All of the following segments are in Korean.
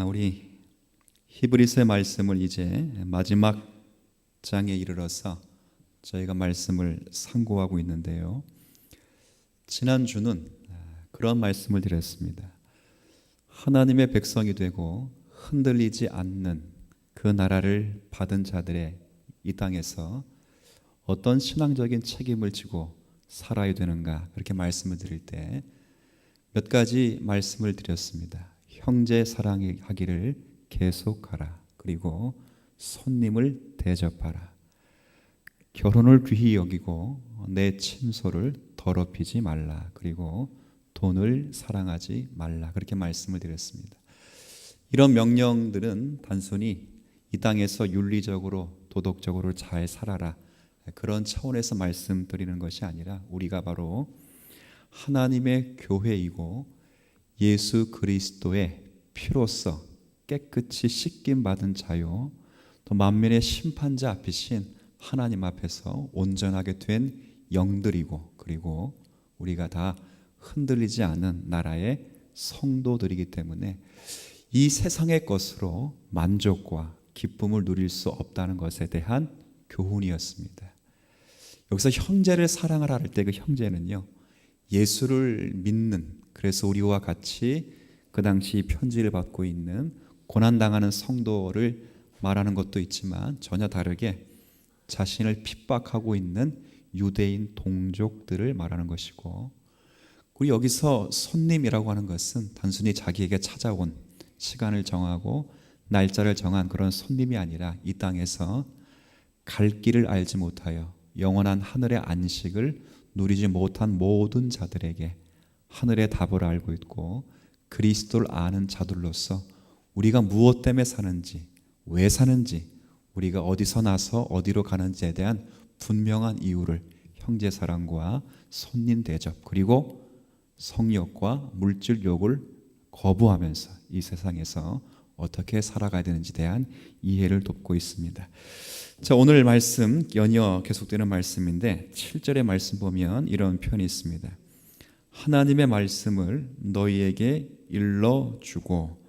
우리 히브리서의 말씀을 이제 마지막 장에 이르러서 저희가 말씀을 상고하고 있는데요. 지난주는 그런 말씀을 드렸습니다. 하나님의 백성이 되고 흔들리지 않는 그 나라를 받은 자들의 이 땅에서 어떤 신앙적인 책임을 지고 살아야 되는가, 그렇게 말씀을 드릴 때 몇 가지 말씀을 드렸습니다. 형제 사랑하기를 계속하라. 그리고 손님을 대접하라. 결혼을 귀히 여기고 내 침소를 더럽히지 말라. 그리고 돈을 사랑하지 말라. 그렇게 말씀을 드렸습니다. 이런 명령들은 단순히 이 땅에서 윤리적으로 도덕적으로 잘 살아라, 그런 차원에서 말씀드리는 것이 아니라 우리가 바로 하나님의 교회이고 예수 그리스도의 피로써 깨끗이 씻김 받은 자요, 또 만민의 심판자 앞이신 하나님 앞에서 온전하게 된 영들이고, 그리고 우리가 다 흔들리지 않은 나라의 성도들이기 때문에 이 세상의 것으로 만족과 기쁨을 누릴 수 없다는 것에 대한 교훈이었습니다. 여기서 형제를 사랑하라 할 때 그 형제는요, 예수를 믿는, 그래서 우리와 같이 그 당시 편지를 받고 있는 고난당하는 성도를 말하는 것도 있지만 전혀 다르게 자신을 핍박하고 있는 유대인 동족들을 말하는 것이고, 그리고 여기서 손님이라고 하는 것은 단순히 자기에게 찾아온, 시간을 정하고 날짜를 정한 그런 손님이 아니라 이 땅에서 갈 길을 알지 못하여 영원한 하늘의 안식을 누리지 못한 모든 자들에게 하늘의 답을 알고 있고 그리스도를 아는 자들로서 우리가 무엇 때문에 사는지, 왜 사는지, 우리가 어디서 나서 어디로 가는지에 대한 분명한 이유를 형제 사랑과 손님 대접, 그리고 성욕과 물질 욕을 거부하면서 이 세상에서 어떻게 살아가야 되는지에 대한 이해를 돕고 있습니다. 자, 오늘 말씀 연이어 계속되는 말씀인데 7절의 말씀 보면 이런 표현이 있습니다. 하나님의 말씀을 너희에게 일러주고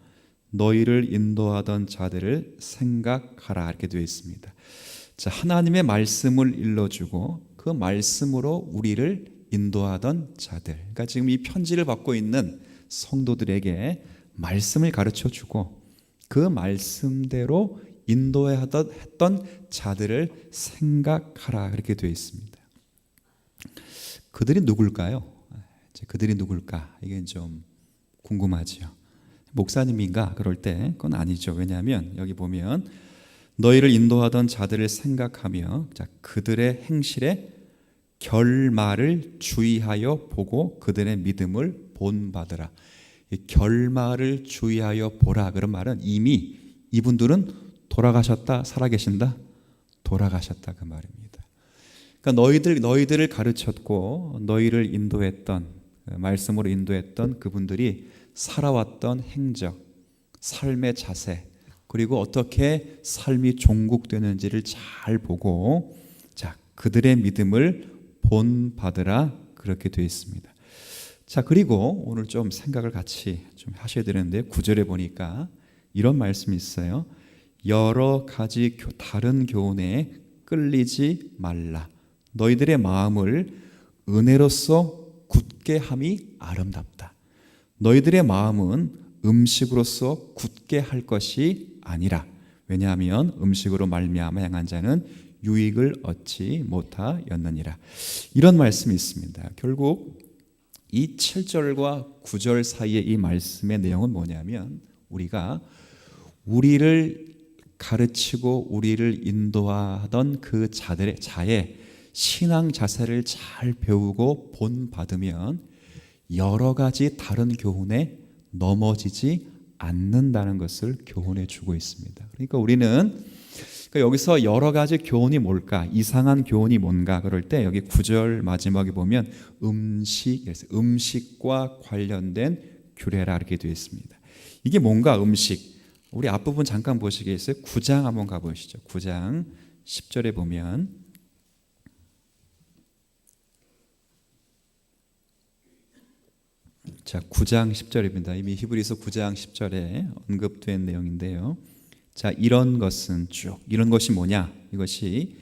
너희를 인도하던 자들을 생각하라, 이렇게 되어 있습니다. 자, 하나님의 말씀을 일러주고 그 말씀으로 우리를 인도하던 자들, 그러니까 지금 이 편지를 받고 있는 성도들에게 말씀을 가르쳐주고 그 말씀대로 인도해야 했던 자들을 생각하라, 그렇게 되어 있습니다. 그들이 누굴까요? 그들이 누굴까? 이게 좀 궁금하지요. 목사님인가? 그럴 때 그건 아니죠. 왜냐하면 여기 보면 너희를 인도하던 자들을 생각하며, 자, 그들의 행실에 결말을 주의하여 보고 그들의 믿음을 본받으라. 이 결말을 주의하여 보라, 그런 말은 이미 이분들은 돌아가셨다, 살아계신다? 돌아가셨다, 그 말입니다. 그러니까 너희들을 가르쳤고 너희를 인도했던, 말씀으로 인도했던 그분들이 살아왔던 행적, 삶의 자세, 그리고 어떻게 삶이 종국되는지를 잘 보고, 자, 그들의 믿음을 본받으라, 그렇게 되어 있습니다. 자, 그리고 오늘 좀 생각을 같이 좀 하셔야 되는데 9절에 보니까 이런 말씀이 있어요. 여러 가지 다른 교훈에 끌리지 말라. 너희들의 마음을 은혜로서 굳게 함이 아름답다. 너희들의 마음은 음식으로서 굳게 할 것이 아니라, 왜냐하면 음식으로 말미암아 행한 자는 유익을 얻지 못하였느니라. 이런 말씀이 있습니다. 결국 이 7절과 9절 사이의 이 말씀의 내용은 뭐냐면, 우리가 우리를 가르치고 우리를 인도하던 그 자의 신앙 자세를 잘 배우고 본받으면 여러 가지 다른 교훈에 넘어지지 않는다는 것을 교훈해 주고 있습니다. 그러니까 우리는 여기서 여러 가지 교훈이 뭘까, 이상한 교훈이 뭔가 그럴 때 여기 9절 마지막에 보면 음식과 관련된 규례라, 이렇게 되어 있습니다. 이게 뭔가, 음식. 우리 앞부분 잠깐 보시겠어요? 9장 한번 가보시죠. 9장 10절에 보면 자, 9장 10절입니다. 이미 히브리서 9장 10절에 언급된 내용인데요. 자, 이런 것은 쭉 이런 것이 뭐냐? 이것이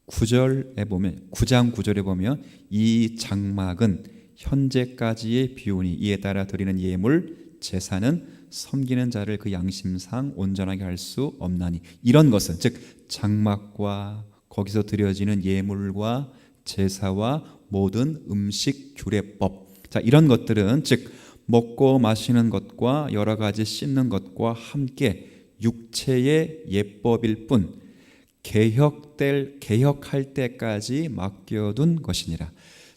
9절에 보면 9장 9절에 보면 이 장막은 현재까지의 비우니 이에 따라 드리는 예물 제사는 섬기는 자를 그 양심상 온전하게 할 수 없나니 이런 것은 즉 장막과 거기서 드려지는 예물과 제사와 모든 음식 규례법 자 이런 것들은 즉 먹고 마시는 것과 여러 가지 씻는 것과 함께 육체의 예법일 뿐 개혁할 때까지 맡겨둔 것이니라.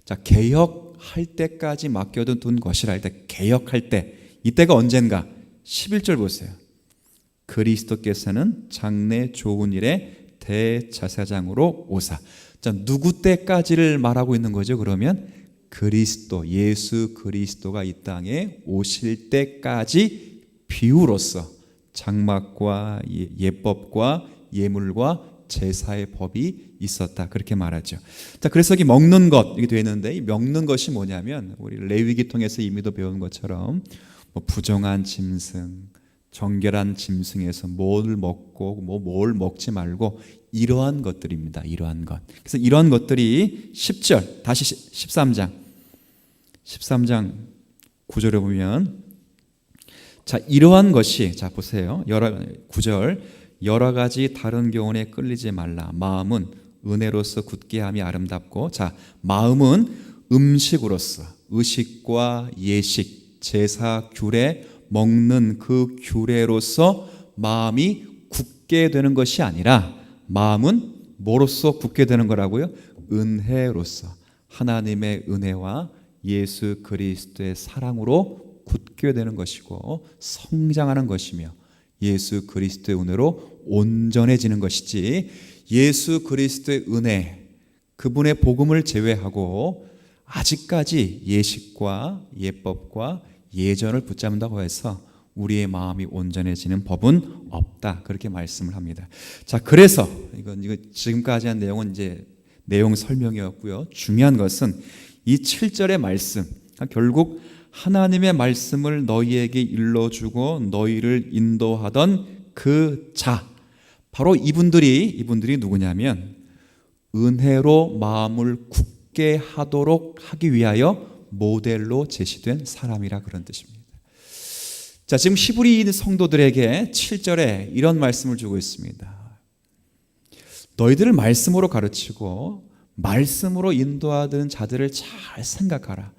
자, 개혁할 때까지 맡겨둔 것이라 할 때 개혁할 때 이때가 언젠가 11절 보세요. 그리스도께서는 장래 좋은 일에 대제사장으로 오사. 자, 누구 때까지를 말하고 있는 거죠? 그러면 그리스도 예수 그리스도가 이 땅에 오실 때까지 비유로서 장막과 예법과 예물과 제사의 법이 있었다 그렇게 말하죠. 자, 그래서 여기 먹는 것 이게 되는데 이 먹는 것이 뭐냐면 우리 레위기 통해서 이미도 배운 것처럼 뭐 부정한 짐승, 정결한 짐승에서 뭘 먹고 뭘 먹지 말고 이러한 것들입니다. 이러한 것. 그래서 이러한 것들이 10절 다시 13장 9절에 보면 자 이러한 것이 자 보세요. 9절 여러 가지 다른 교훈에 끌리지 말라. 마음은 은혜로서 굳게 함이 아름답고 자 마음은 음식으로서 의식과 예식 제사 규례 먹는 그 규례로서 마음이 굳게 되는 것이 아니라 마음은 뭐로서 굳게 되는 거라고요? 은혜로서 하나님의 은혜와 예수 그리스도의 사랑으로 굳게 되는 것이고 성장하는 것이며 예수 그리스도의 은혜로 온전해지는 것이지 예수 그리스도의 은혜 그분의 복음을 제외하고 아직까지 예식과 예법과 예전을 붙잡는다고 해서 우리의 마음이 온전해지는 법은 없다 그렇게 말씀을 합니다. 자, 그래서 이거 지금까지 한 내용은 이제 내용 설명이었고요. 중요한 것은 이 7절의 말씀 결국 하나님의 말씀을 너희에게 일러주고 너희를 인도하던 그 자 바로 이분들이 누구냐면 은혜로 마음을 굳게 하도록 하기 위하여 모델로 제시된 사람이라 그런 뜻입니다. 자, 지금 히브리 성도들에게 7절에 이런 말씀을 주고 있습니다. 너희들을 말씀으로 가르치고 말씀으로 인도하던 자들을 잘 생각하라.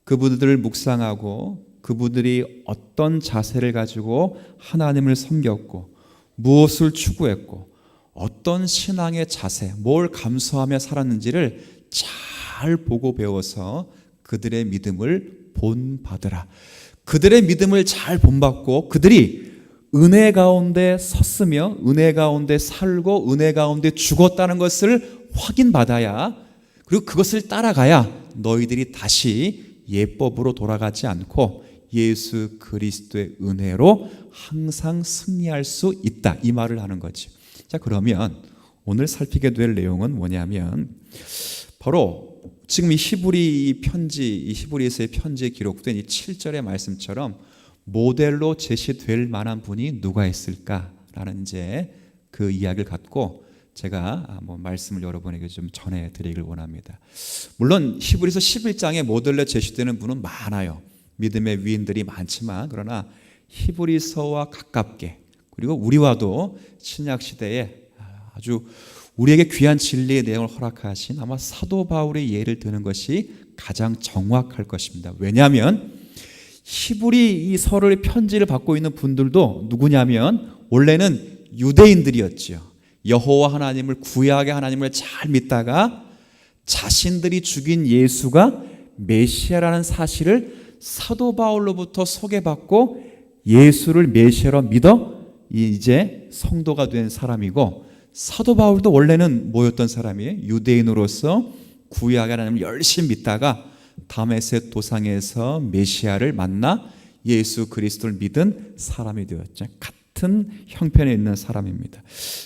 그분들을 묵상하고 그분들이 어떤 자세를 가지고 하나님을 섬겼고 무엇을 추구했고 어떤 신앙의 자세, 뭘 감수하며 살았는지를 잘 보고 배워서 그들의 믿음을 본받으라. 그들의 믿음을 잘 본받고 그들이 은혜 가운데 섰으며 은혜 가운데 살고 은혜 가운데 죽었다는 것을 확인받아야 그리고 그것을 따라가야 너희들이 다시 예법으로 돌아가지 않고 예수 그리스도의 은혜로 항상 승리할 수 있다 이 말을 하는 거죠. 자, 그러면 오늘 살피게 될 내용은 뭐냐면 바로 지금 이 히브리서의 편지에 기록된 이 7절의 말씀처럼 모델로 제시될 만한 분이 누가 있을까라는 이제 그 이야기를 갖고 제가 말씀을 여러분에게 좀 전해드리길 원합니다. 물론 히브리서 11장에 모델로 제시되는 분은 많아요. 믿음의 위인들이 많지만 그러나 히브리서와 가깝게 그리고 우리와도 신약시대에 아주 우리에게 귀한 진리의 내용을 허락하신 아마 사도 바울의 예를 드는 것이 가장 정확할 것입니다. 왜냐하면 히브리 이 서를 편지를 받고 있는 분들도 누구냐면 원래는 유대인들이었죠. 여호와 하나님을 구약의 하나님을 잘 믿다가 자신들이 죽인 예수가 메시아라는 사실을 사도 바울로부터 소개받고 예수를 메시아로 믿어 이제 성도가 된 사람이고 사도 바울도 원래는 뭐였던 사람이에요? 유대인으로서 구약의 하나님을 열심히 믿다가 다메섹 도상에서 메시아를 만나 예수 그리스도를 믿은 사람이 되었죠. 같은 형편에 있는 사람입니다.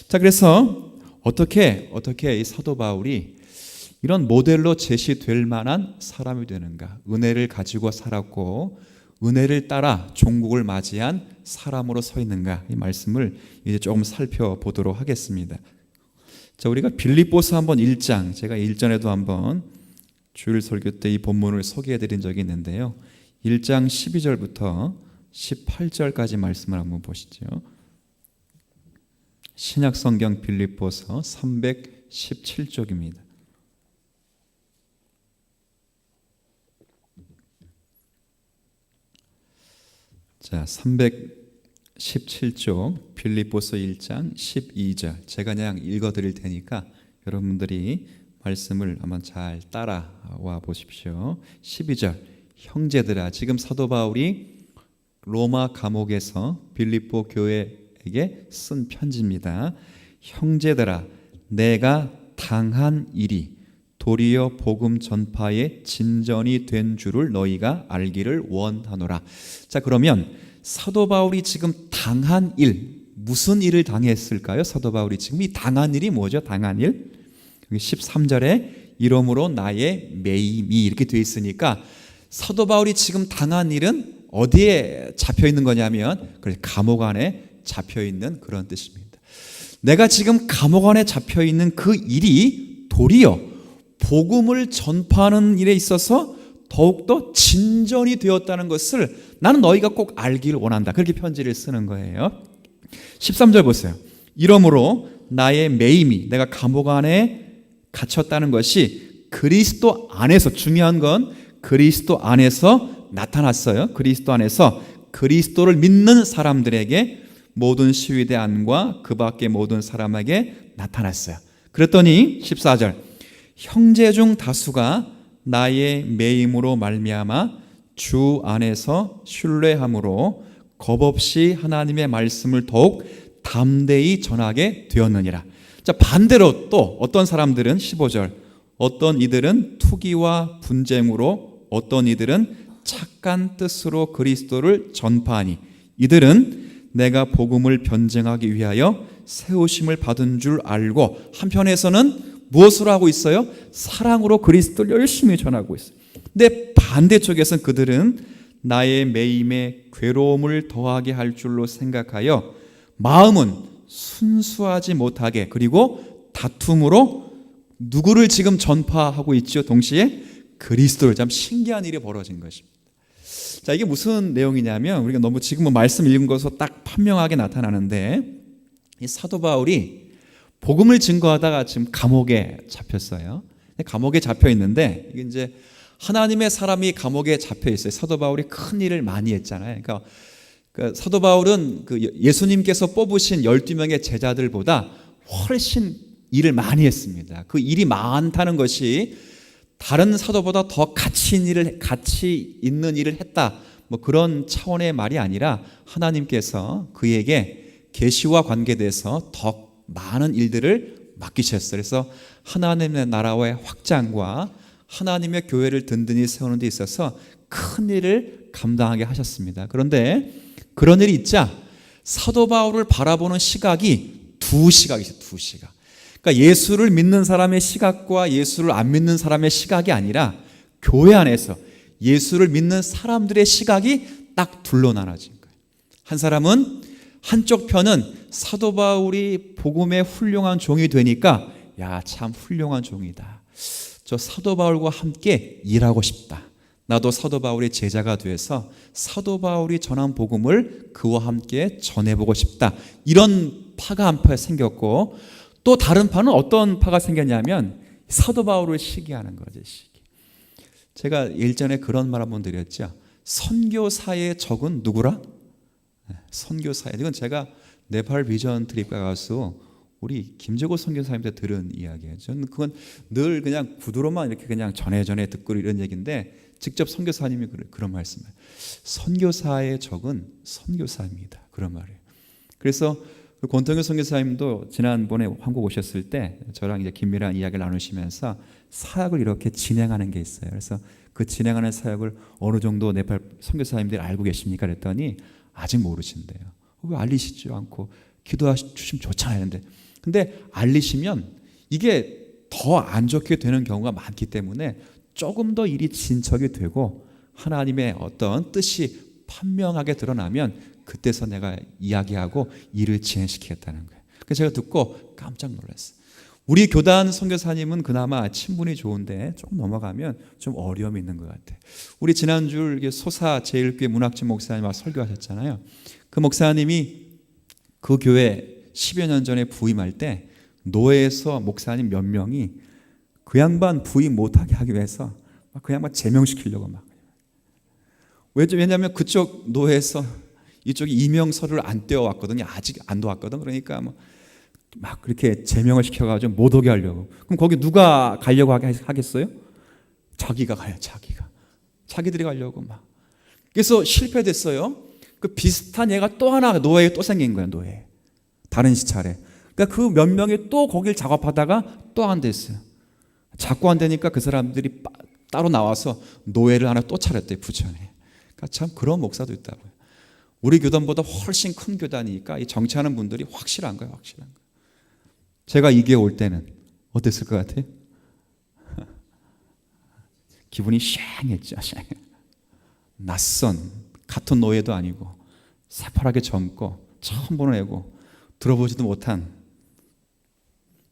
자, 그래서 어떻게 이 사도 바울이 이런 모델로 제시될 만한 사람이 되는가? 은혜를 가지고 살았고 은혜를 따라 종국을 맞이한 사람으로 서 있는가, 이 말씀을 이제 조금 살펴보도록 하겠습니다. 자, 우리가 빌립보서 한번 1장, 제가 일전에도 한번 주일 설교 때 이 본문을 소개해 드린 적이 있는데요, 1장 12절부터 18절까지 말씀을 한번 보시죠. 신약성경 빌립보서 317쪽입니다. 자, 317쪽 빌립보서 1장 12절, 제가 그냥 읽어드릴 테니까 여러분들이 말씀을 한번 잘 따라와 보십시오. 12절, 형제들아, 지금 사도 바울이 로마 감옥에서 빌립보 교회에게 쓴 편지입니다. 형제들아, 내가 당한 일이 도리어 복음 전파의 진전이 된 줄을 너희가 알기를 원하노라. 자, 그러면 사도 바울이 지금 당한 일, 무슨 일을 당했을까요? 사도 바울이 지금 이 당한 일이 뭐죠? 당한 일? 여기 13절에 이러므로 나의 매임이 이렇게 되어 있으니까 사도 바울이 지금 당한 일은 어디에 잡혀 있는 거냐면 감옥 안에 잡혀 있는 그런 뜻입니다. 내가 지금 감옥 안에 잡혀 있는 그 일이 도리어 복음을 전파하는 일에 있어서 더욱더 진전이 되었다는 것을 나는 너희가 꼭 알기를 원한다. 그렇게 편지를 쓰는 거예요. 13절 보세요. 이러므로 나의 매임이, 내가 감옥 안에 갇혔다는 것이 그리스도 안에서, 중요한 건 그리스도 안에서 나타났어요. 그리스도 안에서 그리스도를 믿는 사람들에게, 모든 시위대 안과 그 밖의 모든 사람에게 나타났어요. 그랬더니 14절, 형제 중 다수가 나의 매임으로 말미암아 주 안에서 신뢰함으로 겁없이 하나님의 말씀을 더욱 담대히 전하게 되었느니라. 자, 반대로 또 어떤 사람들은 15절, 어떤 이들은 투기와 분쟁으로, 어떤 이들은 착한 뜻으로 그리스도를 전파하니 이들은 내가 복음을 변증하기 위하여 세우심을 받은 줄 알고, 한편에서는 무엇으로 하고 있어요? 사랑으로 그리스도를 열심히 전하고 있어요. 근데 반대쪽에서는 그들은 나의 매임에 괴로움을 더하게 할 줄로 생각하여 마음은 순수하지 못하게, 그리고 다툼으로 누구를 지금 전파하고 있죠? 동시에 그리스도를. 참 신기한 일이 벌어진 것입니다. 자, 이게 무슨 내용이냐면, 우리가 너무 지금 말씀 읽은 것으로 딱 판명하게 나타나는데, 이 사도 바울이 복음을 증거하다가 지금 감옥에 잡혔어요. 감옥에 잡혀 있는데, 이게 이제 하나님의 사람이 감옥에 잡혀 있어요. 사도 바울이 큰 일을 많이 했잖아요. 그러니까 사도 바울은 예수님께서 뽑으신 12명의 제자들보다 훨씬 일을 많이 했습니다. 그 일이 많다는 것이 다른 사도보다 더 가치 있는 일을 했다, 뭐 그런 차원의 말이 아니라 하나님께서 그에게 계시와 관계돼서 더 많은 일들을 맡기셨어요. 그래서 하나님의 나라의 확장과 하나님의 교회를 든든히 세우는 데 있어서 큰 일을 감당하게 하셨습니다. 그런데 그런 일이 있자 사도 바울을 바라보는 시각이 두 시각이죠. 두 시각. 그러니까 예수를 믿는 사람의 시각과 예수를 안 믿는 사람의 시각이 아니라 교회 안에서 예수를 믿는 사람들의 시각이 딱 둘로 나눠진 거예요. 한 사람은, 한쪽 편은 사도 바울이 복음의 훌륭한 종이 되니까, 야, 참 훌륭한 종이다, 저 사도 바울과 함께 일하고 싶다, 나도 사도 바울의 제자가 돼서 사도 바울이 전한 복음을 그와 함께 전해보고 싶다, 이런 파가 한 파 생겼고, 또 다른 파는 어떤 파가 생겼냐면 사도 바울을 시기하는 거죠. 시기. 제가 일전에 그런 말 한번 드렸죠. 선교사의 적은 누구라? 선교사의, 이건 제가 네팔 비전 트립 가서 우리 김재고 선교사님한테 들은 이야기예요. 저는 그건 늘 그냥 구두로만 이렇게 그냥 전해 듣고 이런 얘기인데, 직접 선교사님이 그런 말씀을, 선교사의 적은 선교사입니다, 그런 말이에요. 그래서 권통현 선교사님도 지난번에 한국 오셨을 때 저랑 이제 긴밀한 이야기를 나누시면서 사역을 이렇게 진행하는 게 있어요. 그래서 그 진행하는 사역을 어느 정도 네팔 선교사님들이 알고 계십니까? 그랬더니 아직 모르신대요. 왜 알리시지 않고 기도하시면 좋잖아요. 근데 알리시면 이게 더 안 좋게 되는 경우가 많기 때문에 조금 더 일이 진척이 되고 하나님의 어떤 뜻이 판명하게 드러나면 그때서 내가 이야기하고 일을 진행시키겠다는 거예요. 그래서 제가 듣고 깜짝 놀랐어요. 우리 교단 선교사님은 그나마 친분이 좋은데 조금 넘어가면 좀 어려움이 있는 것 같아요. 우리 지난주 소사 제1교회 문학진 목사님 와서 설교하셨잖아요. 그 목사님이 그 교회 10여 년 전에 부임할 때 노회에서 목사님 몇 명이 그 양반 부임 못하게 하기 위해서 그 양반 제명시키려고 막. 왜냐하면 그쪽 노회에서 이쪽이 이명서를 안 떼어왔거든요. 아직 안 도왔거든. 그러니까 막 그렇게 제명을 시켜가지고 못 오게 하려고. 그럼 거기 누가 가려고 하겠어요? 자기가 가요. 자기들이 가려고 막. 그래서 실패됐어요. 그 비슷한 얘가 또 하나 노예에 또 생긴 거예요. 노예. 다른 시찰에. 그러니까 그 몇 명이 또 거길 작업하다가 또 안 됐어요. 자꾸 안 되니까 그 사람들이 따로 나와서 노예를 하나 또 차렸대요. 부천에. 그러니까 참 그런 목사도 있다고요. 우리 교단보다 훨씬 큰 교단이니까 이 정치하는 분들이 확실한 거예요. 제가 이게 올 때는 어땠을 것 같아요? 기분이 쉥했죠. 낯선 같은 노예도 아니고 새파랗게 젊고 처음 보는 애고 들어보지도 못한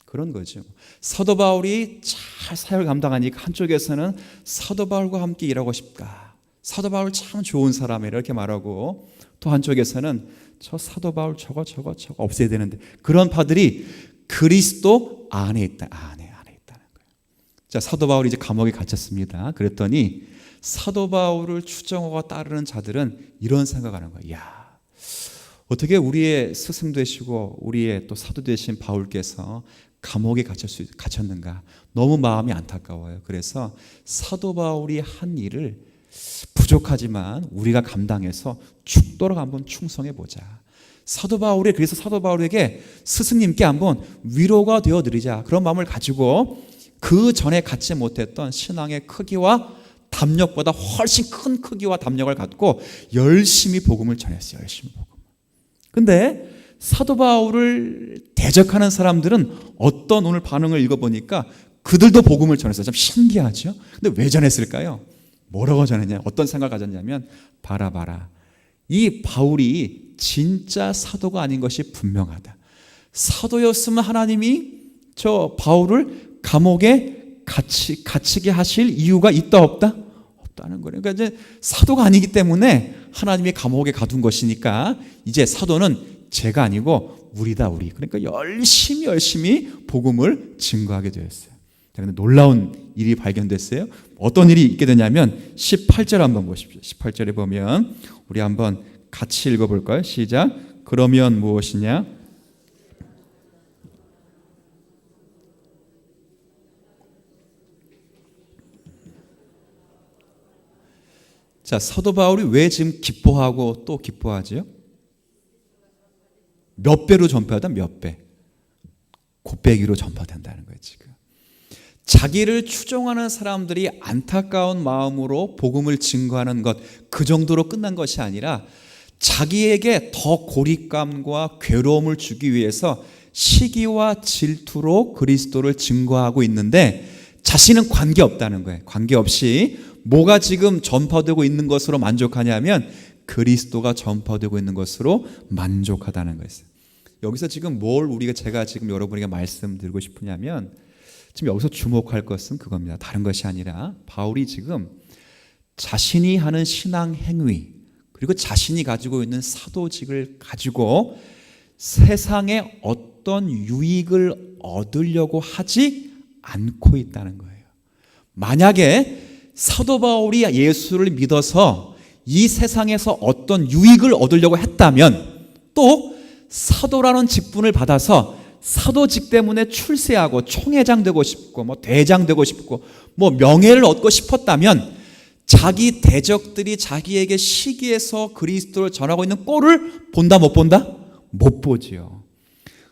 그런 거죠. 사도 바울이 잘 사역을 감당하니까 한쪽에서는 사도 바울과 함께 일하고 싶다. 사도 바울 참 좋은 사람이라 이렇게 말하고 또 한쪽에서는 저 사도 바울 저거 없애야 되는데 그런 파들이 그리스도 안에 있다는 거예요. 자, 사도 바울이 이제 감옥에 갇혔습니다. 그랬더니 사도 바울을 추정하고 따르는 자들은 이런 생각하는 거예요. 야, 어떻게 우리의 스승 되시고 우리의 또 사도 되신 바울께서 감옥에 갇혔는가? 너무 마음이 안타까워요. 그래서 사도 바울이 한 일을 부족하지만 우리가 감당해서 죽도록 한번 충성해 보자. 그래서 사도 바울에게 스승님께 한번 위로가 되어 드리자. 그런 마음을 가지고 그 전에 갖지 못했던 신앙의 크기와 담력보다 훨씬 큰 크기와 담력을 갖고 열심히 복음을 전했어요. 근데 사도 바울을 대적하는 사람들은 어떤 오늘 반응을 읽어보니까 그들도 복음을 전했어요. 참 신기하죠? 근데 왜 전했을까요? 뭐라고 전했냐? 어떤 생각을 가졌냐면 봐라. 이 바울이 진짜 사도가 아닌 것이 분명하다. 사도였으면 하나님이 저 바울을 감옥에 갇히게 하실 이유가 있다 없다? 없다는 거예요. 그러니까 이제 사도가 아니기 때문에 하나님이 감옥에 가둔 것이니까 이제 사도는 제가 아니고 우리다 우리. 그러니까 열심히 복음을 증거하게 되었어요. 자, 근데 놀라운 일이 발견됐어요. 어떤 일이 있게 되냐면 18절 한번 보십시오. 18절에 보면 우리 한번 같이 읽어볼까요? 시작. 그러면 무엇이냐? 자, 사도 바울이 왜 지금 기뻐하고 또 기뻐하지요? 몇 배로 전파하다? 몇 배? 곱배기로 전파된다는 거예요, 지금. 자기를 추종하는 사람들이 안타까운 마음으로 복음을 증거하는 것, 그 정도로 끝난 것이 아니라 자기에게 더 고립감과 괴로움을 주기 위해서 시기와 질투로 그리스도를 증거하고 있는데 자신은 관계없다는 거예요. 관계없이 뭐가 지금 전파되고 있는 것으로 만족하냐면 그리스도가 전파되고 있는 것으로 만족하다는 거였어요. 여기서 지금 제가 지금 여러분에게 말씀드리고 싶으냐면 지금 여기서 주목할 것은 그겁니다. 다른 것이 아니라 바울이 지금 자신이 하는 신앙 행위 그리고 자신이 가지고 있는 사도직을 가지고 세상에 어떤 유익을 얻으려고 하지 않고 있다는 거예요. 만약에 사도 바울이 예수를 믿어서 이 세상에서 어떤 유익을 얻으려고 했다면 또 사도라는 직분을 받아서 사도직 때문에 출세하고 총회장 되고 싶고 대장 되고 싶고 명예를 얻고 싶었다면 자기 대적들이 자기에게 시기해서 그리스도를 전하고 있는 꼴을 본다 못 본다? 못 보지요.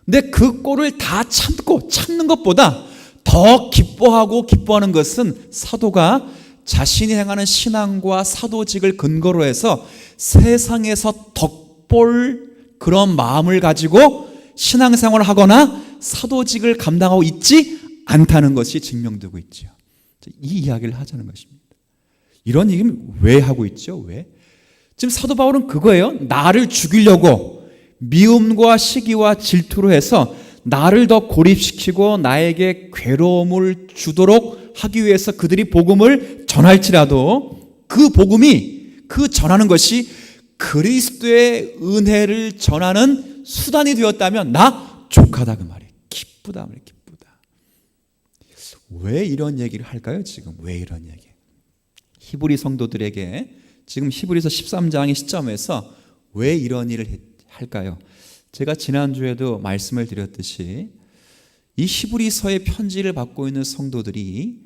근데 그 꼴을 다 참는 것보다 더 기뻐하는 것은 사도가 자신이 행하는 신앙과 사도직을 근거로 해서 세상에서 덕볼 그런 마음을 가지고 신앙생활을 하거나 사도직을 감당하고 있지 않다는 것이 증명되고 있죠. 이 이야기를 하자는 것입니다. 이런 얘기는 왜 하고 있죠? 왜? 지금 사도 바울은 그거예요. 나를 죽이려고 미움과 시기와 질투로 해서 나를 더 고립시키고 나에게 괴로움을 주도록 하기 위해서 그들이 복음을 전할지라도 그 복음이, 그 전하는 것이 그리스도의 은혜를 전하는 수단이 되었다면 나 족하다 그 말이에요. 기쁘다 말이에요. 기쁘다. 왜 이런 얘기를 할까요? 지금 왜 이런 얘기? 히브리 성도들에게 지금 히브리서 13장의 시점에서 왜 이런 일을 할까요? 제가 지난주에도 말씀을 드렸듯이 이 히브리서의 편지를 받고 있는 성도들이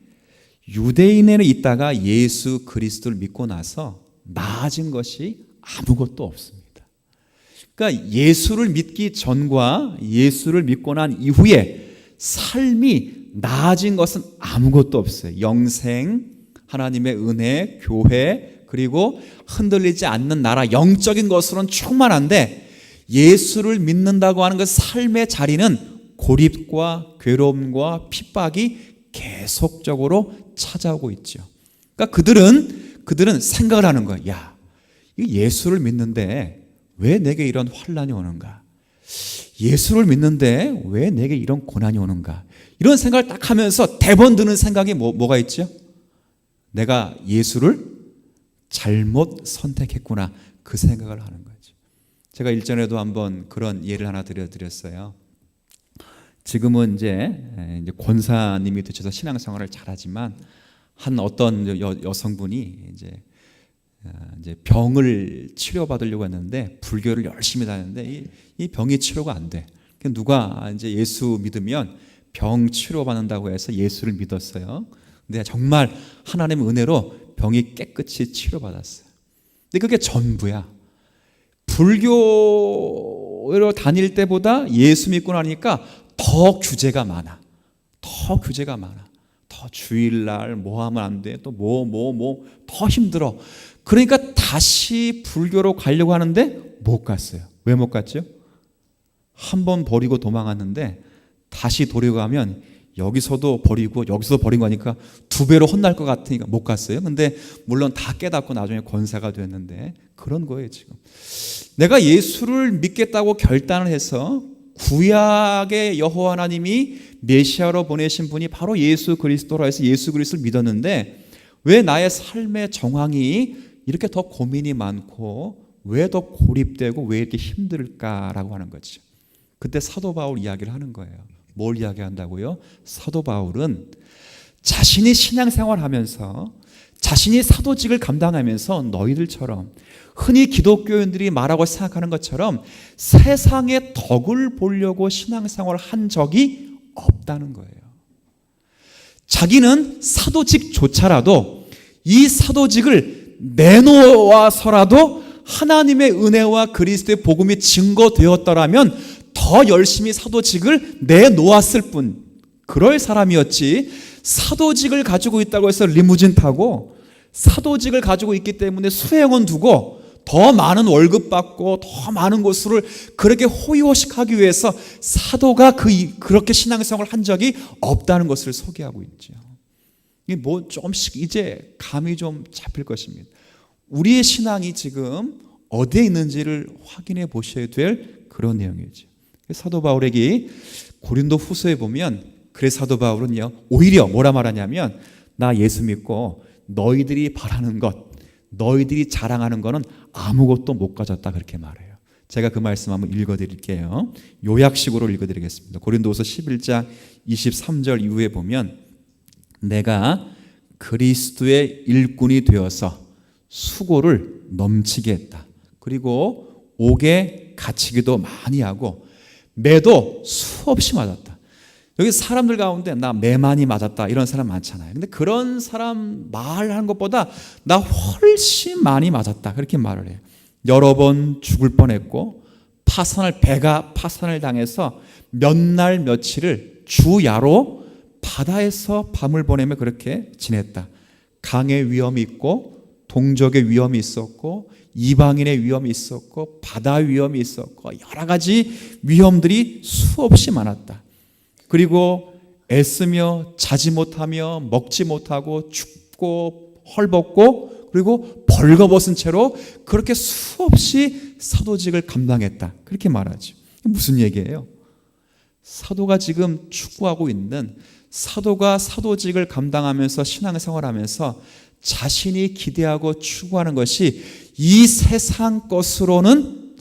유대인에 있다가 예수 그리스도를 믿고 나서 나아진 것이 아무것도 없습니다. 그러니까 예수를 믿기 전과 예수를 믿고 난 이후에 삶이 나아진 것은 아무것도 없어요. 영생, 하나님의 은혜, 교회, 그리고 흔들리지 않는 나라, 영적인 것으로는 충만한데 예수를 믿는다고 하는 그 삶의 자리는 고립과 괴로움과 핍박이 계속적으로 찾아오고 있죠. 그러니까 그들은 생각을 하는 거야. 야, 예수를 믿는데 왜 내게 이런 환난이 오는가? 예수를 믿는데 왜 내게 이런 고난이 오는가? 이런 생각을 딱 하면서 대번 드는 생각이 뭐가 있죠? 내가 예수를 잘못 선택했구나. 그 생각을 하는 거죠. 제가 일전에도 한번 그런 예를 하나 드렸어요. 지금은 이제 권사님이 되셔서 신앙생활을 잘하지만 한 어떤 여성분이 이제 병을 치료받으려고 했는데 불교를 열심히 다녔는데 이 병이 치료가 안 돼. 누가 이제 예수 믿으면 병 치료받는다고 해서 예수를 믿었어요. 근데 정말 하나님의 은혜로 병이 깨끗이 치료받았어요. 근데 그게 전부야. 불교로 다닐 때보다 예수 믿고 나니까 더 규제가 많아. 더 주일날 뭐 하면 안 돼. 또 더 힘들어. 그러니까 다시 불교로 가려고 하는데 못 갔어요. 왜 못 갔죠? 한 번 버리고 도망갔는데 다시 돌아가면 여기서도 버리고 여기서도 버린 거니까 두 배로 혼날 것 같으니까 못 갔어요. 근데 물론 다 깨닫고 나중에 권사가 됐는데 그런 거예요. 지금 내가 예수를 믿겠다고 결단을 해서 구약의 여호와 하나님이 메시아로 보내신 분이 바로 예수 그리스도라 해서 예수 그리스도를 믿었는데 왜 나의 삶의 정황이 이렇게 더 고민이 많고 왜 더 고립되고 왜 이렇게 힘들까라고 하는 거죠. 그때 사도 바울 이야기를 하는 거예요. 뭘 이야기한다고요? 사도 바울은 자신이 신앙생활하면서 자신이 사도직을 감당하면서 너희들처럼 흔히 기독교인들이 말하고 생각하는 것처럼 세상의 덕을 보려고 신앙생활을 한 적이 없다는 거예요. 자기는 사도직조차라도 이 사도직을 내놓아서라도 하나님의 은혜와 그리스도의 복음이 증거되었더라면 더 열심히 사도직을 내놓았을 뿐, 그럴 사람이었지. 사도직을 가지고 있다고 해서 리무진 타고 사도직을 가지고 있기 때문에 수행원 두고 더 많은 월급 받고 더 많은 곳을 그렇게 호의호식하기 위해서 사도가 그렇게 신앙생활을 한 적이 없다는 것을 소개하고 있죠. 이게 뭐 조금씩 이제 감이 좀 잡힐 것입니다. 우리의 신앙이 지금 어디에 있는지를 확인해 보셔야 될 그런 내용이죠. 사도 바울에게 고린도 후서에 보면 그래 사도 바울은요 오히려 뭐라 말하냐면 나 예수 믿고 너희들이 바라는 것, 너희들이 자랑하는 거는 아무것도 못 가졌다 그렇게 말해요. 제가 그 말씀 한번 읽어드릴게요. 요약식으로 읽어드리겠습니다. 고린도후서 11장 23절 이후에 보면 내가 그리스도의 일꾼이 되어서 수고를 넘치게 했다. 그리고 옥에 갇히기도 많이 하고 매도 수없이 맞았다. 여기 사람들 가운데 나 매 많이 맞았다 이런 사람 많잖아요. 근데 그런 사람 말하는 것보다 나 훨씬 많이 맞았다 그렇게 말을 해요. 여러 번 죽을 뻔했고 배가 파산을 당해서 몇 날 며칠을 주야로 바다에서 밤을 보내며 그렇게 지냈다. 강의 위험이 있고 동족의 위험이 있었고 이방인의 위험이 있었고 바다 위험이 있었고 여러 가지 위험들이 수없이 많았다. 그리고 애쓰며 자지 못하며 먹지 못하고 춥고 헐벗고 그리고 벌거벗은 채로 그렇게 수없이 사도직을 감당했다. 그렇게 말하죠. 무슨 얘기예요? 사도가 지금 추구하고 있는, 사도가 사도직을 감당하면서 신앙생활하면서 자신이 기대하고 추구하는 것이 이 세상 것으로는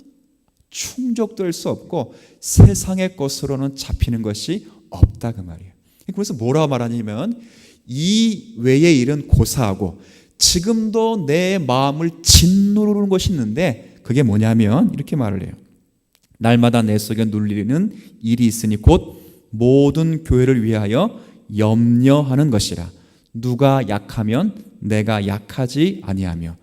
충족될 수 없고 세상의 것으로는 잡히는 것이 없다, 그 말이에요. 그래서 뭐라고 말하냐면, 이 외의 일은 고사하고 지금도 내 마음을 짓누르는 것이 있는데, 그게 뭐냐면 이렇게 말을 해요. 날마다 내 속에 눌리는 일이 있으니 곧 모든 교회를 위하여 염려하는 것이라. 누가 약하면 내가 약하지 아니하며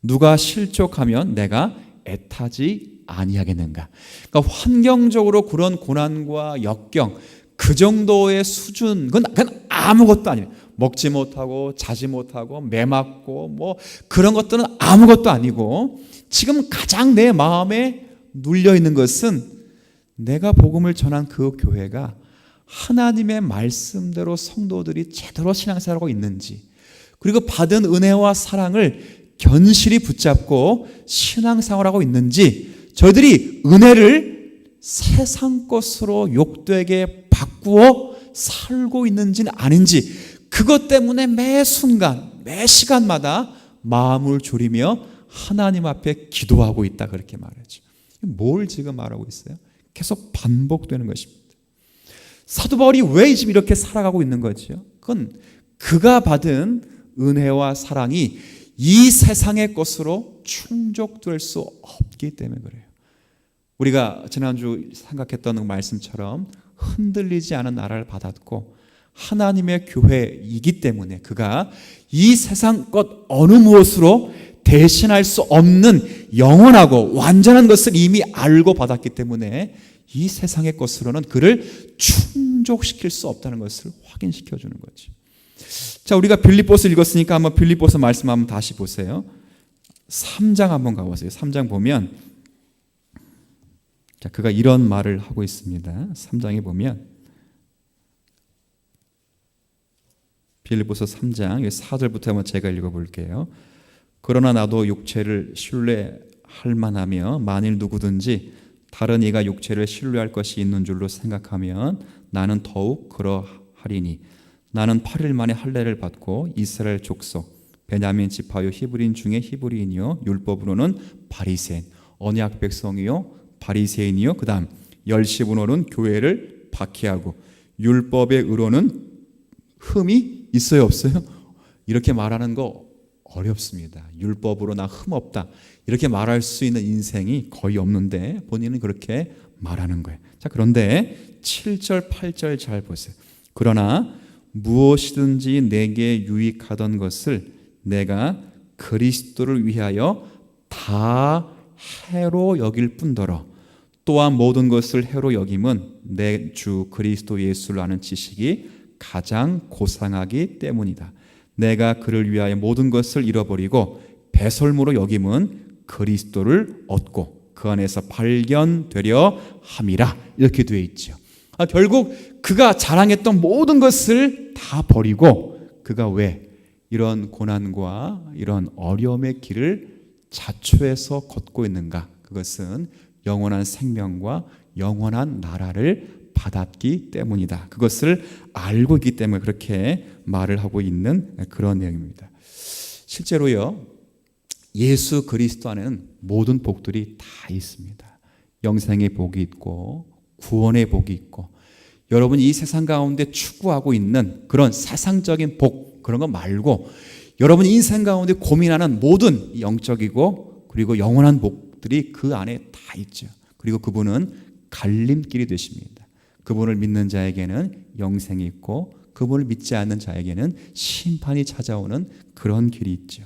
누가 실족하면 내가 애타지 아니하겠는가. 그러니까 환경적으로 그런 고난과 역경, 그 정도의 수준, 그건 아무것도 아니에요. 먹지 못하고 자지 못하고 매 맞고 뭐 그런 것들은 아무것도 아니고, 지금 가장 내 마음에 눌려 있는 것은 내가 복음을 전한 그 교회가 하나님의 말씀대로 성도들이 제대로 신앙생활하고 있는지, 그리고 받은 은혜와 사랑을 견실히 붙잡고 신앙생활하고 있는지, 저희들이 은혜를 세상 것으로 욕되게 바꾸어 살고 있는지는 아닌지, 그것 때문에 매 순간 매 시간마다 마음을 졸이며 하나님 앞에 기도하고 있다, 그렇게 말하죠. 뭘 지금 말하고 있어요? 계속 반복되는 것입니다. 사도 바울이 왜 지금 이렇게 살아가고 있는 거죠? 그건 그가 받은 은혜와 사랑이 이 세상의 것으로 충족될 수 없기 때문에 그래요. 우리가 지난주 생각했던 말씀처럼 흔들리지 않은 나라를 받았고 하나님의 교회이기 때문에 그가 이 세상 것 어느 무엇으로 대신할 수 없는 영원하고 완전한 것을 이미 알고 받았기 때문에 이 세상의 것으로는 그를 충족시킬 수 없다는 것을 확인시켜 주는 거죠. 자, 우리가 빌립보서 읽었으니까 한번 빌립보서 말씀 한번 다시 보세요. 3장 한번 가보세요. 3장 보면, 자, 그가 이런 말을 하고 있습니다. 3장에 보면 빌립보서 3장 4절부터 한번 제가 읽어볼게요. 그러나 나도 육체를 신뢰할 만하며 만일 누구든지 다른 이가 육체를 신뢰할 것이 있는 줄로 생각하면 나는 더욱 그러하리니 나는 8일 만에 할례를 받고 이스라엘 족속 베냐민 지파요 히브리인 중에 히브리인이요 율법으로는 바리새인 언약 백성이요 바리새인이요 그 다음 열시분으로는 교회를 박해하고 율법의 의로는 흠이 있어요 없어요? 이렇게 말하는 거 어렵습니다. 율법으로 나 흠 없다 이렇게 말할 수 있는 인생이 거의 없는데 본인은 그렇게 말하는 거예요. 자, 그런데 7절 8절 잘 보세요. 그러나 무엇이든지 내게 유익하던 것을 내가 그리스도를 위하여 다 해로 여길 뿐더러 또한 모든 것을 해로 여김은 내 주 그리스도 예수를 아는 지식이 가장 고상하기 때문이다. 내가 그를 위하여 모든 것을 잃어버리고 배설물로 여김은 그리스도를 얻고 그 안에서 발견되려 함이라. 이렇게 되어 있죠. 결국 그가 자랑했던 모든 것을 다 버리고 그가 왜 이런 고난과 이런 어려움의 길을 자초해서 걷고 있는가? 그것은 영원한 생명과 영원한 나라를 받았기 때문이다. 그것을 알고 있기 때문에 그렇게 말을 하고 있는 그런 내용입니다. 실제로요, 예수 그리스도 안에는 모든 복들이 다 있습니다. 영생의 복이 있고 구원의 복이 있고, 여러분이 이 세상 가운데 추구하고 있는 그런 세상적인 복, 그런 거 말고 여러분이 인생 가운데 고민하는 모든 영적이고 그리고 영원한 복들이 그 안에 다 있죠. 그리고 그분은 갈림길이 되십니다. 그분을 믿는 자에게는 영생이 있고 그분을 믿지 않는 자에게는 심판이 찾아오는 그런 길이 있죠.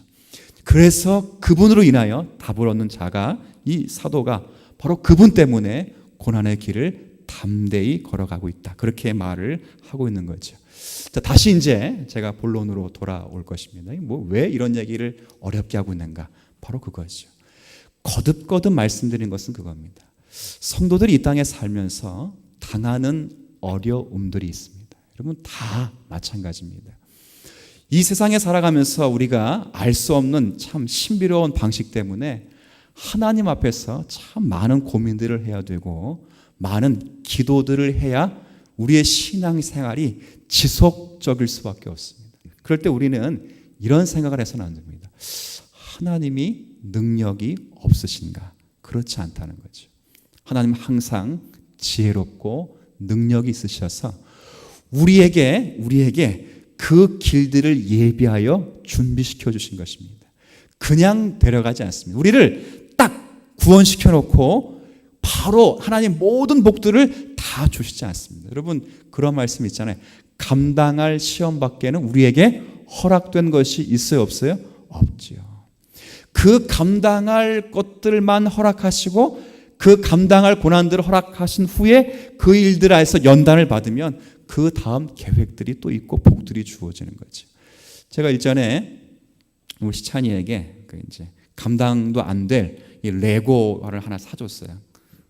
그래서 그분으로 인하여 답을 얻는 자가, 이 사도가 바로 그분 때문에 고난의 길을 담대히 걸어가고 있다. 그렇게 말을 하고 있는 거죠. 자, 다시 이제 제가 본론으로 돌아올 것입니다. 왜 이런 얘기를 어렵게 하고 있는가? 바로 그거죠. 거듭거듭 말씀드린 것은 그겁니다. 성도들이 이 땅에 살면서 당하는 어려움들이 있습니다. 여러분 다 마찬가지입니다. 이 세상에 살아가면서 우리가 알 수 없는 참 신비로운 방식 때문에 하나님 앞에서 참 많은 고민들을 해야 되고 많은 기도들을 해야 우리의 신앙생활이 지속적일 수밖에 없습니다. 그럴 때 우리는 이런 생각을 해서는 안 됩니다. 하나님이 능력이 없으신가? 그렇지 않다는 거죠. 하나님 항상 지혜롭고 능력이 있으셔서 우리에게 그 길들을 예비하여 준비시켜 주신 것입니다. 그냥 데려가지 않습니다. 우리를 딱 구원시켜 놓고 바로 하나님 모든 복들을 다 주시지 않습니다. 여러분 그런 말씀 있잖아요. 감당할 시험 밖에는 우리에게 허락된 것이 있어요, 없어요? 없지요. 그 감당할 것들만 허락하시고 그 감당할 고난들을 허락하신 후에 그 일들 안에서 연단을 받으면 그 다음 계획들이 또 있고 복들이 주어지는 거죠. 제가 일전에 우리 시찬이에게 이제 감당도 안 될 이 레고를 하나 사줬어요.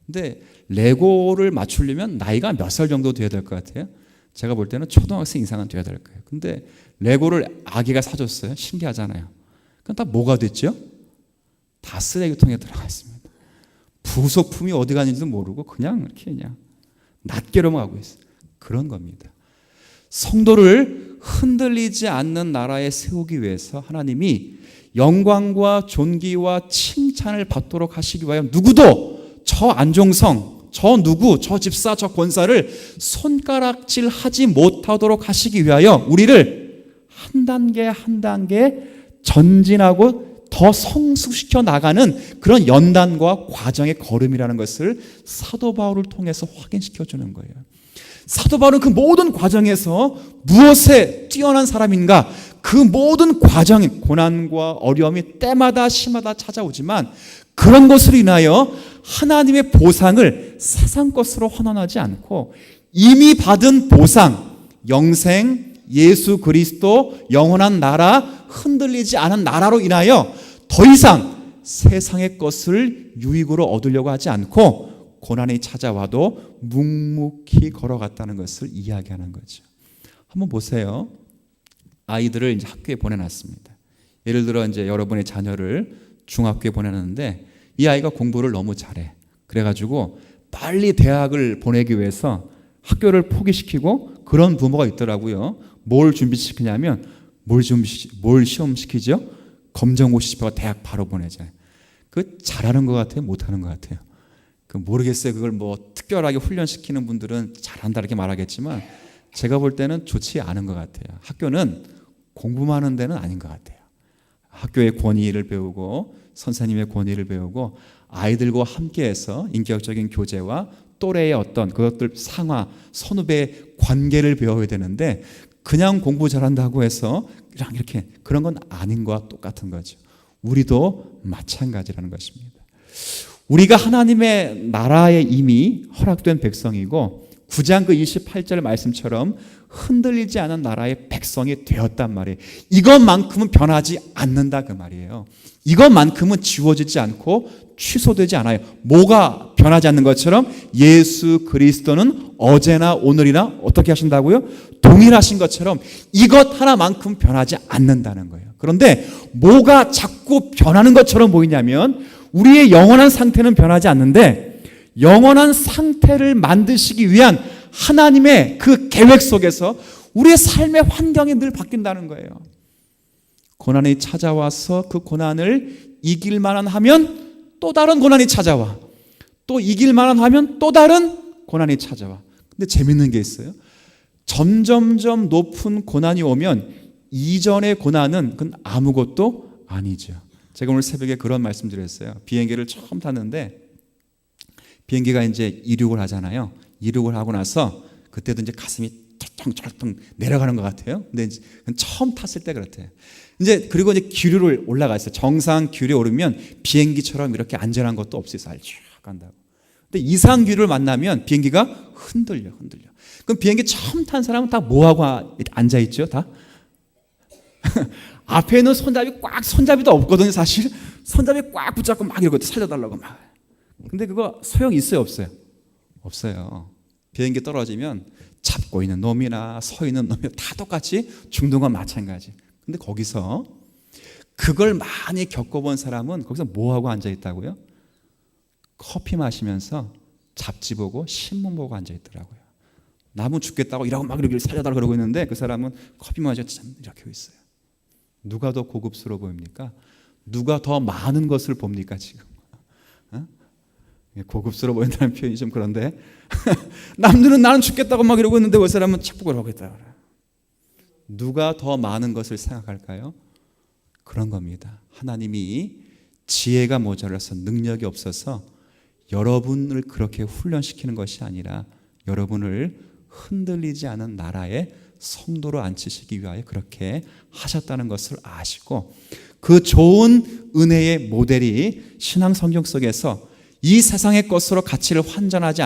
근데 레고를 맞추려면 나이가 몇 살 정도 돼야 될 것 같아요? 제가 볼 때는 초등학생 이상은 돼야 될 거예요. 근데 레고를 아기가 사줬어요. 신기하잖아요. 그럼 다 뭐가 됐죠? 다 쓰레기통에 들어가 있습니다. 부속품이 어디 갔는지도 모르고 그냥 낱개로만 가고 있어요. 그런 겁니다. 성도를 흔들리지 않는 나라에 세우기 위해서 하나님이 영광과 존귀와 칭찬을 받도록 하시기 위하여 누구도 저 안종성, 저 누구, 저 집사, 저 권사를 손가락질 하지 못하도록 하시기 위하여 우리를 한 단계 한 단계 전진하고 더 성숙시켜 나가는 그런 연단과 과정의 걸음이라는 것을 사도 바울을 통해서 확인시켜 주는 거예요. 사도 바울은 그 모든 과정에서 무엇에 뛰어난 사람인가? 그 모든 과정이 고난과 어려움이 때마다 시마다 찾아오지만 그런 것으로 인하여 하나님의 보상을 세상 것으로 환원하지 않고 이미 받은 보상, 영생, 예수 그리스도, 영원한 나라, 흔들리지 않은 나라로 인하여 더 이상 세상의 것을 유익으로 얻으려고 하지 않고 고난이 찾아와도 묵묵히 걸어갔다는 것을 이야기하는 거죠. 한번 보세요. 아이들을 이제 학교에 보내놨습니다. 예를 들어 이제 여러분의 자녀를 중학교에 보내놨는데 이 아이가 공부를 너무 잘해. 그래가지고 빨리 대학을 보내기 위해서 학교를 포기시키고 그런 부모가 있더라고요. 뭘 준비시키냐면 뭘 시험시키죠? 검정고시 집어가 대학 바로 보내잖아요. 그 잘하는 것 같아요? 못하는 것 같아요? 그 모르겠어요. 그걸 뭐 특별하게 훈련시키는 분들은 잘한다 이렇게 말하겠지만 제가 볼 때는 좋지 않은 것 같아요. 학교는 공부만 하는 데는 아닌 것 같아요. 학교의 권위를 배우고 선생님의 권위를 배우고 아이들과 함께해서 인격적인 교제와 또래의 어떤 그것들 상하, 선후배의 관계를 배워야 되는데 그냥 공부 잘한다고 해서 이렇게 그런 건 아닌 것과 똑같은 거죠. 우리도 마찬가지라는 것입니다. 우리가 하나님의 나라에 이미 허락된 백성이고 9장 그 28절 말씀처럼 흔들리지 않은 나라의 백성이 되었단 말이에요. 이것만큼은 변하지 않는다 그 말이에요. 이것만큼은 지워지지 않고 취소되지 않아요. 뭐가 변하지 않는 것처럼 예수 그리스도는 어제나 오늘이나 어떻게 하신다고요? 동일하신 것처럼 이것 하나만큼 변하지 않는다는 거예요. 그런데 뭐가 자꾸 변하는 것처럼 보이냐면 우리의 영원한 상태는 변하지 않는데 영원한 상태를 만드시기 위한 하나님의 그 계획 속에서 우리의 삶의 환경이 늘 바뀐다는 거예요. 고난이 찾아와서 그 고난을 이길 만한 하면 또 다른 고난이 찾아와. 또 이길 만한 하면 또 다른 고난이 찾아와. 근데 재밌는 게 있어요. 점점점 높은 고난이 오면 이전의 고난은 그건 아무것도 아니죠. 제가 오늘 새벽에 그런 말씀 드렸어요. 비행기를 처음 탔는데 비행기가 이제 이륙을 하잖아요. 이륙을 하고 나서 그때도 이제 가슴이 철렁철렁 내려가는 것 같아요. 근데 이제 처음 탔을 때 그렇대요. 이제 그리고 이제 기류를 올라갔어요. 정상 기류에 오르면 비행기처럼 이렇게 안전한 것도 없어요. 쭉 간다고. 근데 이상 기류를 만나면 비행기가 흔들려. 그럼 비행기 처음 탄 사람은 다 뭐하고 앉아 있죠? 다 앞에 있는 손잡이도 없거든요. 사실 손잡이 꽉 붙잡고 막 이러고 살려달라고 막. 근데 그거 소용이 있어요, 없어요? 없어요. 비행기 떨어지면 잡고 있는 놈이나 서 있는 놈이나 다 똑같이 죽는 건 마찬가지. 근데 거기서 그걸 많이 겪어본 사람은 거기서 뭐하고 앉아있다고요? 커피 마시면서 잡지 보고 신문 보고 앉아있더라고요. 남은 죽겠다고 이러고 막 이렇게 살려달라고 그러고 있는데 그 사람은 커피 마시고 참 이렇게 하고 있어요. 누가 더 고급스러워 보입니까? 누가 더 많은 것을 봅니까 지금? 어? 고급스러워 보인다는 표현이 좀 그런데 남들은 나는 죽겠다고 막 이러고 있는데 그 사람은 착복을 하고 있다 그래요. 누가 더 많은 것을 생각할까요? 그런 겁니다. 하나님이 지혜가 모자라서 능력이 없어서 여러분을 그렇게 훈련시키는 것이 아니라 여러분을 흔들리지 않은 나라의 성도로 앉히시기 위하여 그렇게 하셨다는 것을 아시고, 그 좋은 은혜의 모델이 신앙 성경 속에서 이 세상의 것으로 가치를 환산하지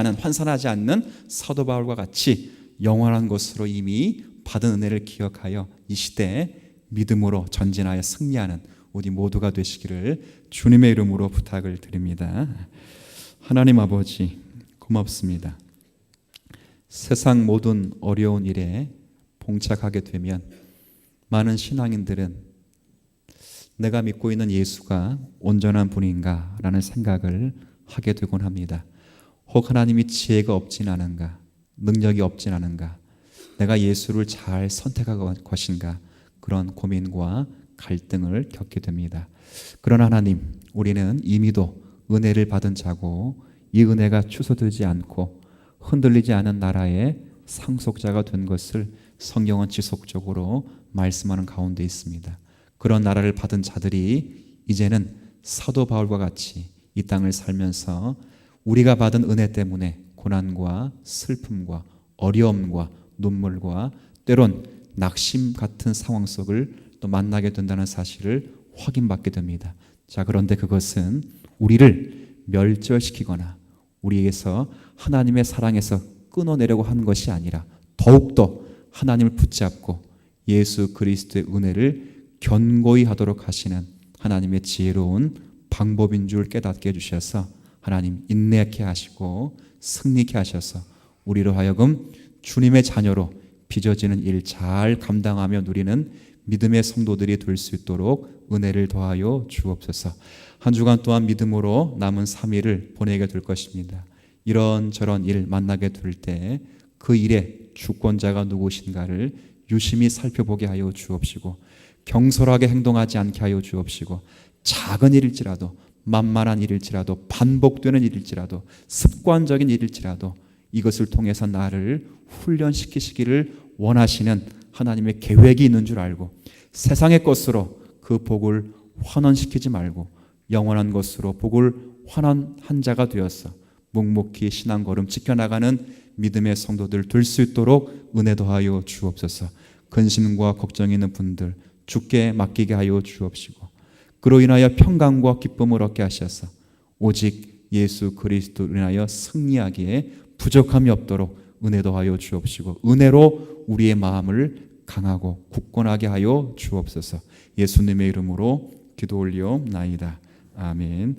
않는 사도 바울과 같이 영원한 것으로 이미 받은 은혜를 기억하여 이 시대에 믿음으로 전진하여 승리하는 우리 모두가 되시기를 주님의 이름으로 부탁을 드립니다. 하나님 아버지 고맙습니다. 세상 모든 어려운 일에 봉착하게 되면 많은 신앙인들은 내가 믿고 있는 예수가 온전한 분인가 라는 생각을 하게 되곤 합니다. 혹 하나님이 지혜가 없진 않은가, 능력이 없진 않은가, 내가 예수를 잘 선택할 것인가, 그런 고민과 갈등을 겪게 됩니다. 그러나 하나님, 우리는 이미도 은혜를 받은 자고 이 은혜가 취소되지 않고 흔들리지 않은 나라의 상속자가 된 것을 성경은 지속적으로 말씀하는 가운데 있습니다. 그런 나라를 받은 자들이 이제는 사도 바울과 같이 이 땅을 살면서 우리가 받은 은혜 때문에 고난과 슬픔과 어려움과 눈물과 때론 낙심 같은 상황 속을 또 만나게 된다는 사실을 확인받게 됩니다. 자, 그런데 그것은 우리를 멸절시키거나 우리에게서 하나님의 사랑에서 끊어내려고 하는 것이 아니라 더욱더 하나님을 붙잡고 예수 그리스도의 은혜를 견고히 하도록 하시는 하나님의 지혜로운 방법인 줄 깨닫게 해주셔서 하나님 인내케 하시고 승리케 하셔서 우리로 하여금 주님의 자녀로 빚어지는 일 잘 감당하며 누리는 믿음의 성도들이 될 수 있도록 은혜를 더하여 주옵소서. 한 주간 동안 믿음으로 남은 3일을 보내게 될 것입니다. 이런저런 일 만나게 될 때 그 일의 주권자가 누구신가를 유심히 살펴보게 하여 주옵시고, 경솔하게 행동하지 않게 하여 주옵시고, 작은 일일지라도 만만한 일일지라도 반복되는 일일지라도 습관적인 일일지라도 이것을 통해서 나를 훈련시키시기를 원하시는 하나님의 계획이 있는 줄 알고 세상의 것으로 그 복을 환원시키지 말고 영원한 것으로 복을 환원한 자가 되어서 묵묵히 신앙 걸음 지켜나가는 믿음의 성도들 될 수 있도록 은혜 더하여 주옵소서. 근심과 걱정이 있는 분들 주께 맡기게 하여 주옵시고, 그로 인하여 평강과 기쁨을 얻게 하셔서 오직 예수 그리스도로 인하여 승리하기에 부족함이 없도록 은혜 더하여 주옵시고, 은혜로 우리의 마음을 강하고 굳건하게 하여 주옵소서. 예수님의 이름으로 기도 올리옵나이다. 아멘.